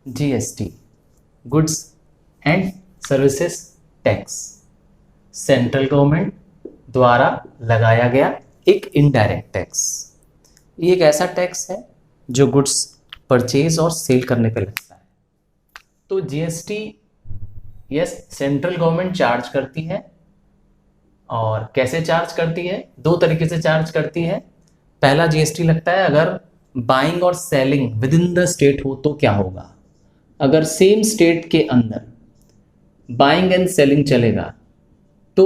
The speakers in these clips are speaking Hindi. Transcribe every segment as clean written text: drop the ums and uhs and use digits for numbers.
GST, goods and services tax, central government द्वारा लगाया गया एक इनडायरेक्ट टैक्स। ये एक ऐसा टैक्स है जो गुड्स परचेज और सेल करने पे लगता है। तो GST yes central government charge करती है। और कैसे चार्ज करती है? दो तरीके से चार्ज करती है। पहला जीएसटी लगता है अगर बाइंग और selling with in the state हो तो क्या होगा। अगर सेम स्टेट के अंदर बाइंग एंड सेलिंग चलेगा तो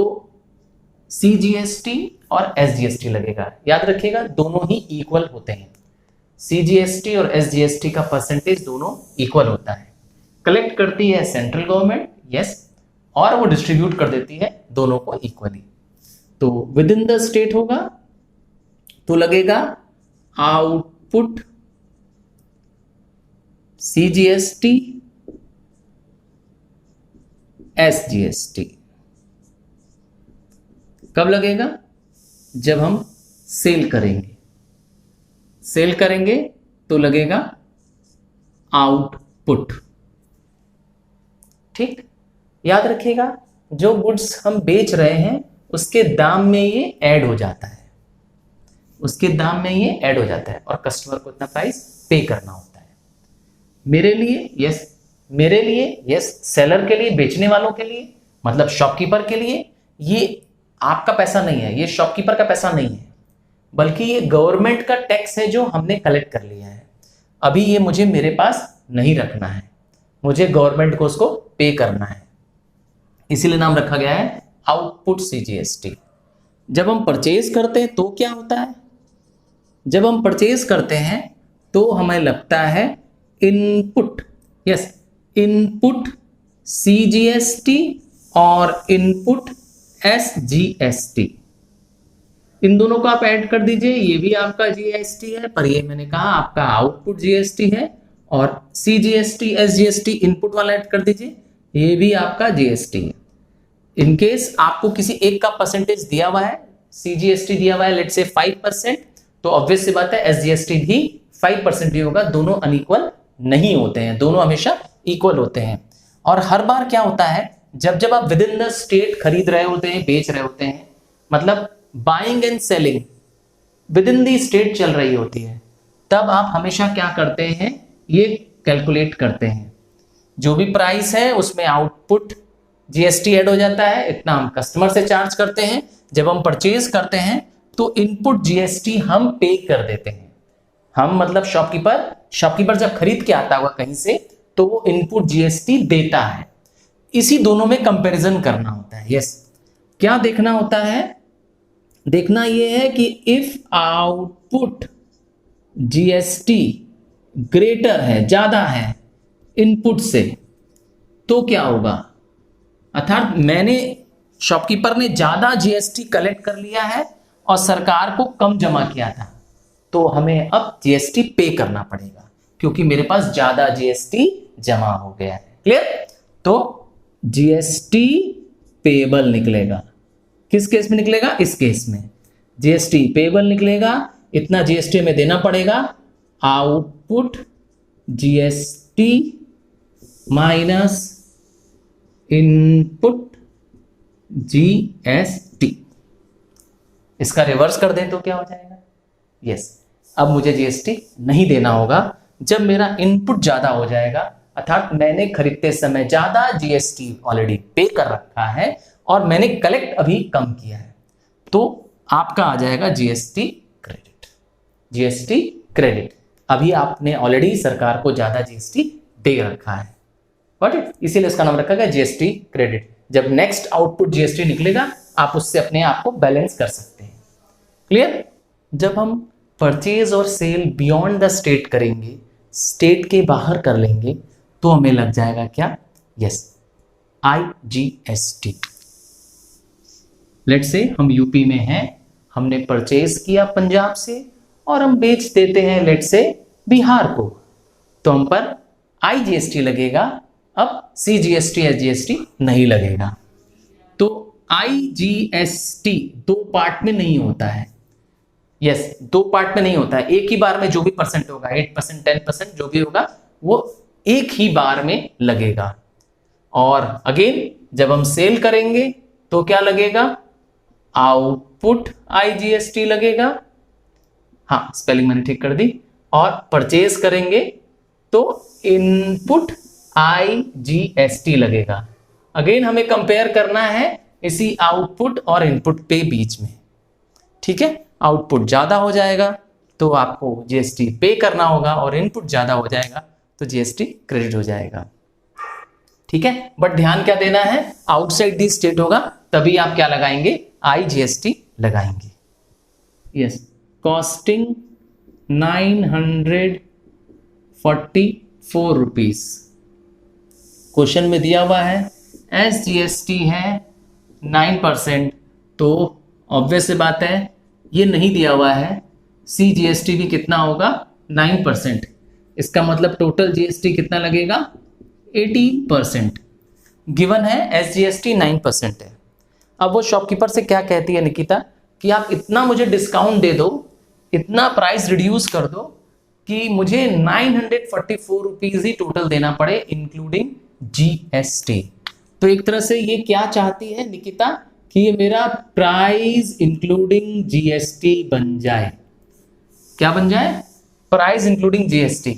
सीजीएसटी और एसजीएसटी लगेगा। याद रखिएगा दोनों ही इक्वल होते हैं। सीजीएसटी और एसजीएसटी का परसेंटेज दोनों इक्वल होता है। कलेक्ट करती है सेंट्रल गवर्नमेंट यस, और वो डिस्ट्रीब्यूट कर देती है दोनों को इक्वली। तो विद इन द स्टेट होगा तो लगेगा आउटपुट सीजीएसटी एसजीएसटी। कब लगेगा? जब हम सेल करेंगे। सेल करेंगे तो लगेगा आउटपुट। ठीक, याद रखिएगा जो गुड्स हम बेच रहे हैं उसके दाम में ये ऐड हो जाता है, उसके दाम में ये ऐड हो जाता है और कस्टमर को इतना प्राइस पे करना होता है। मेरे लिए यस, सेलर के लिए, बेचने वालों के लिए, मतलब शॉपकीपर के लिए ये आपका पैसा नहीं है, ये शॉपकीपर का पैसा नहीं है, बल्कि ये गवर्नमेंट का टैक्स है जो हमने कलेक्ट कर लिया है। अभी ये मुझे मेरे पास नहीं रखना है, मुझे गवर्नमेंट को उसको पे करना है, इसीलिए नाम रखा गया है आउटपुट सीजीएसटी। जब हम परचेज करते हैं तो क्या होता है? जब हम परचेज करते हैं तो हमें लगता है इनपुट, यस, इनपुट सीजीएसटी और इनपुट एसजीएसटी। इन दोनों को आप ऐड कर दीजिए, ये भी आपका जीएसटी है, पर ये मैंने कहा आपका आउटपुट जीएसटी है। और सीजीएसटी एसजीएसटी इनपुट वाला ऐड कर दीजिए, ये भी आपका जीएसटी है। इन केस आपको किसी एक का परसेंटेज दिया हुआ है, सीजीएसटी दिया हुआ है लेट्स से 5%, तो ऑब्वियस सी बात है एसजीएसटी भी 5% ही होगा। दोनों अनइक्वल नहीं होते हैं, दोनों हमेशा इक्वल होते हैं। और हर बार क्या होता है, जब आप विद इन द स्टेट खरीद रहे होते हैं, बेच रहे होते हैं, मतलब buying and selling with in the state चल रही होती है, तब आप हमेशा क्या करते हैं, ये कैलकुलेट करते हैं। जो भी प्राइस है उसमें आउटपुट जीएसटी ऐड हो जाता है, इतना हम कस्टमर से चार्ज करते हैं। जब हम परचेज करते हैं तो इनपुट जीएसटी हम पे कर देते हैं। हम मतलब शॉपकीपर जब खरीद के आता होगा कहीं से तो वो इनपुट जीएसटी देता है। इसी दोनों में कंपैरिजन करना होता है। यस, क्या देखना होता है? देखना यह है कि इफ आउटपुट जीएसटी ग्रेटर है, ज्यादा है इनपुट से, तो क्या होगा? अर्थात शॉपकीपर ने ज्यादा जीएसटी कलेक्ट कर लिया है और सरकार को कम जमा किया था, तो हमें अब जीएसटी पे करना पड़ेगा क्योंकि मेरे पास ज्यादा जीएसटी जमा हो गया है। क्लियर? तो जीएसटी पेबल निकलेगा। किस केस में निकलेगा? इस केस में जीएसटी पेबल निकलेगा। इतना जीएसटी में देना पड़ेगा। Output GST minus input GST. इसका रिवर्स कर दें तो क्या हो जाएगा? यस, अब मुझे जीएसटी नहीं देना होगा जब मेरा इनपुट ज्यादा हो जाएगा, अर्थात मैंने खरीदते समय ज्यादा जीएसटी ऑलरेडी पे कर रखा है और मैंने कलेक्ट अभी कम किया है, तो आपका आ जाएगा जीएसटी क्रेडिट। जीएसटी क्रेडिट, अभी आपने ऑलरेडी सरकार को ज्यादा जीएसटी दे रखा है, गॉट इट? इसीलिए इसका नाम रखा गया जीएसटी क्रेडिट। जब नेक्स्ट आउटपुट जीएसटी निकलेगा आप उससे अपने आप को बैलेंस कर सकते हैं। क्लियर? जब हम परचेज और सेल बियॉन्ड द स्टेट करेंगे, स्टेट के बाहर कर लेंगे, तो हमें लग जाएगा क्या? Yes, IGST. लेट्स से हम यूपी में हैं, हमने परचेज किया पंजाब से और हम बेच देते हैं लेट्स से बिहार को, तो हम पर आईजीएसटी लगेगा। अब सीजीएसटी एसजीएसटी नहीं लगेगा। तो आईजीएसटी दो पार्ट में नहीं होता है। यस, दो पार्ट में नहीं होता है, एक ही बार में जो भी परसेंट होगा 8%, 10% जो भी होगा वो एक ही बार में लगेगा। और अगेन जब हम सेल करेंगे तो क्या लगेगा, आउटपुट IGST लगेगा, हाँ स्पेलिंग मैंने ठीक कर दी, और परचेज करेंगे तो इनपुट IGST लगेगा। अगेन हमें कंपेयर करना है इसी आउटपुट और इनपुट पे बीच में, ठीक है। आउटपुट ज्यादा हो जाएगा तो आपको GST पे करना होगा, और इनपुट ज्यादा हो जाएगा तो GST क्रेडिट हो जाएगा, ठीक है। बट ध्यान क्या देना है, आउटसाइड दी स्टेट होगा तभी आप क्या लगाएंगे, IGST लगाएंगे। यस, कॉस्टिंग 944 रुपीज क्वेश्चन में दिया हुआ है, SGST है 9%, तो ऑब्वियस सी बात है ये नहीं दिया हुआ है, CGST भी कितना होगा 9%, इसका मतलब टोटल GST कितना लगेगा 18%। गिवन है SGST 9% है। अब वो शॉपकीपर से क्या कहती है निकिता कि आप इतना मुझे डिस्काउंट दे दो, इतना प्राइस रिड्यूस कर दो कि मुझे 944 रुपीज ही टोटल देना पड़े इंक्लूडिंग GST। तो एक तरह से ये क्या चाहती है निकिता कि ये मेरा प्राइस इंक्लूडिंग GST बन जाए। क्या बन जाए, प्राइस इंक्लूडिंग GST।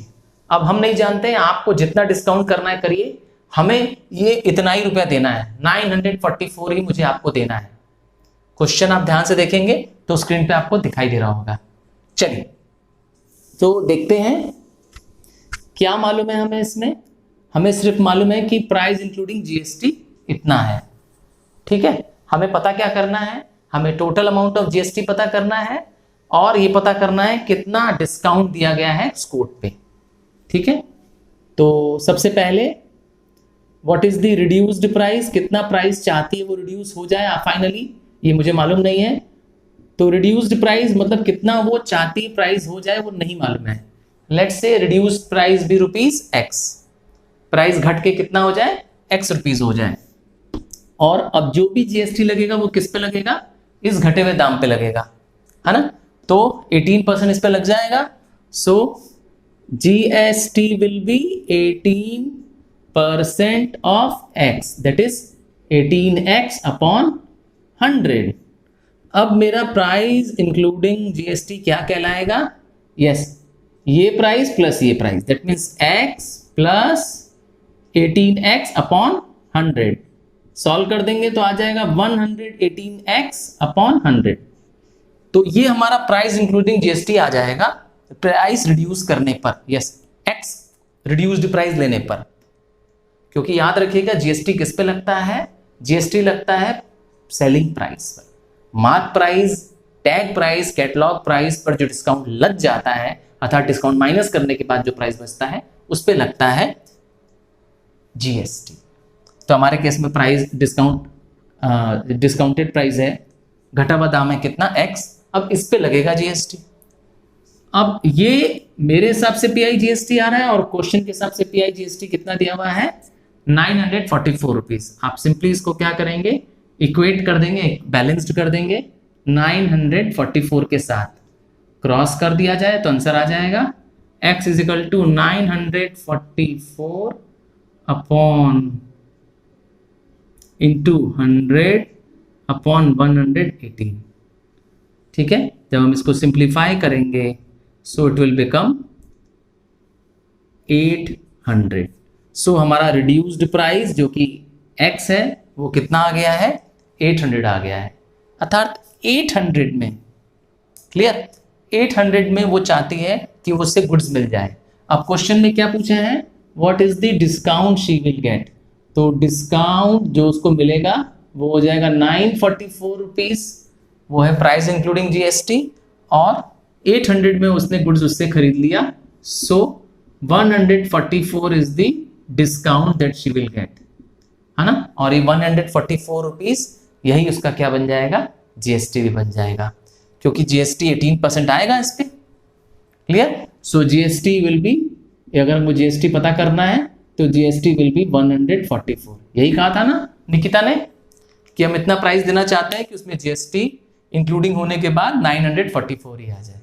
अब हम नहीं जानते हैं, आपको जितना डिस्काउंट करना है करिए, हमें ये इतना ही रुपया देना है, 944 ही मुझे आपको देना है। क्वेश्चन आप ध्यान से देखेंगे तो स्क्रीन पे आपको दिखाई दे रहा होगा। चलिए तो देखते हैं क्या मालूम है हमें इसमें। हमें सिर्फ मालूम है कि प्राइस इंक्लूडिंग GST इतना है, ठीक है। हमें पता क्या करना है, हमें टोटल अमाउंट ऑफ GST पता करना है, और ये पता करना है कितना डिस्काउंट दिया गया है स्कोप पे, ठीक है। तो सबसे पहले what is the reduced price, कितना प्राइस चाहती है वो रिड्यूस हो जाए फाइनली, ये मुझे मालूम नहीं है। तो रिड्यूस्ड प्राइस मतलब कितना वो चाहती प्राइस हो जाए वो नहीं मालूम है। लेट्स से रिड्यूस्ड प्राइस भी ₹X, प्राइस घट के कितना हो जाए X रुपीज हो जाए, और अब जो भी GST लगेगा वो किस पे लगेगा, इस घटे हुए दाम पे लगेगा, है ना। तो 18% इस पे लग जाएगा, सो GST will be 18% of X, that is 18X upon 100। अब मेरा प्राइस इंक्लूडिंग GST क्या कहलाएगा, यस ये प्राइस प्लस ये price, that means X plus 18X upon 100। Solve कर देंगे तो आ जाएगा 118X अपॉन 100। तो ये हमारा प्राइस इंक्लूडिंग GST आ जाएगा प्राइस रिड्यूस करने पर, यस X रिड्यूस्ड प्राइस लेने पर। क्योंकि याद रखिएगा GST किस पे लगता है, GST लगता है सेलिंग प्राइस पर। Mark price, tag price, catalogue price पर जो डिस्काउंट लग जाता है, अर्थात डिस्काउंट माइनस करने के बाद जो प्राइस बचता है उस पे लगता है GST। तो हमारे केस में प्राइस डिस्काउंटेड प्राइस है, घटा हुआ दाम है कितना X, अब इस पे लगेगा GST। अब ये मेरे हिसाब से PI GST आ रहा है और क्वेश्चन के हिसाब से PI GST कितना दिया हुआ है 944 रुपीज। आप सिंपली इसको क्या करेंगे, इक्वेट कर देंगे, बैलेंस्ड कर देंगे 944 के साथ, क्रॉस कर दिया जाए तो आंसर आ जाएगा X is equal to 944 upon into 100 upon 118, ठीक है। जब हम इसको सिंप्लीफाई करेंगे so it will become 800। So हमारा रिड्यूस्ड प्राइस जो कि X है वो कितना आ गया है 800 आ गया है, अर्थात 800 में, क्लियर, 800 में वो चाहती है कि उससे गुड्स मिल जाए। अब क्वेश्चन में क्या पूछा है, what is the discount she will get, तो डिस्काउंट जो उसको मिलेगा वो हो जाएगा 944 रुपीज, वो है प्राइस इंक्लूडिंग GST, और 800 में उसने गुड्स उससे खरीद लिया, सो 144 is the discount that she will get, है ना। और ये 144 रुपीज यही उसका क्या बन जाएगा, GST भी बन जाएगा, क्योंकि GST 18% आएगा इस पे, clear. So GST will be, अगर हमको GST पता करना है तो GST विल बी 144। यही कहा था ना निकिता ने कि हम इतना प्राइस देना चाहते हैं कि उसमें GST इंक्लूडिंग होने के बाद 944 ही आ जाए।